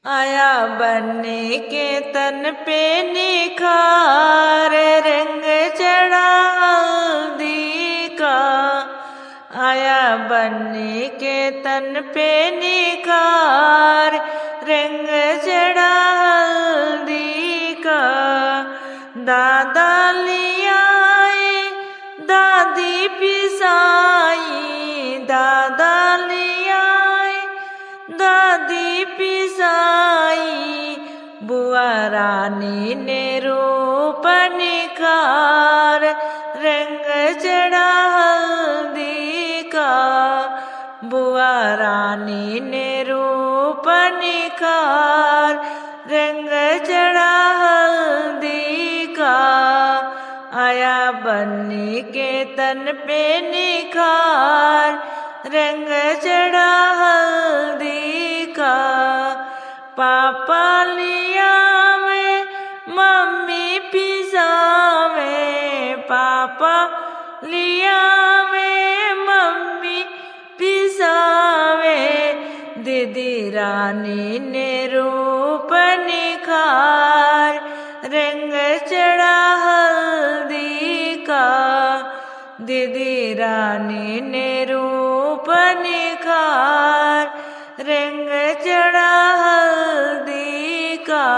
आया बनने के तन पे निखार, रंग चढ़ा हल्दी का। आया बनने के तन पे निखार, रंग चढ़ा हल्दी का। दादा लिया दादी पिसाई, दादा लिया दादी पिसाई। बुआ रानी ने रूप निखार, रंग चढ़ा हल्दी का। बुआ रानी ने रूप निखार, रंग चढ़ा हल्दी का। आया बनने के तन पे निखार, रंग चढ़ा हल्दी का। पापा लिया में मम्मी पिसावे, पापा लिया में मम्मी पिसावे। दीदी रानी ने रूप निखार, रंग चढ़ा हल्दी का। दीदी रानी ने रूप निखार, रंग चढ़ा हल्दी का।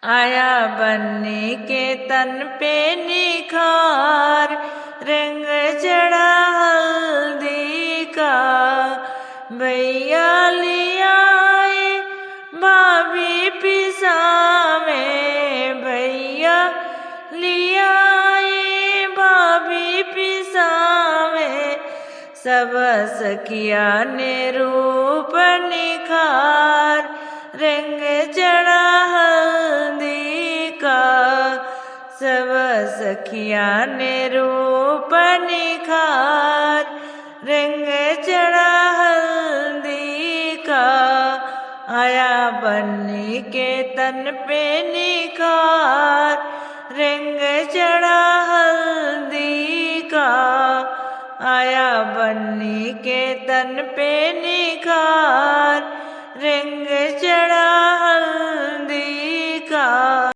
आया बनने के तन पे निखार, रंग चढ़ा हल्दी का। भैया लिया भाभी पिसावे, भैया लिया भाभी पिसावे। सब सखिया ने रूप निखार, रंग चढ़ा हल्दी का। सब सखिया ने रूप निखार, रंग चढ़ा हल्दी का। आया बनने के तन पे निखार, रंग चढ़ा हल्दी का। आया बनने के तन पे निखार, रंग चढ़ा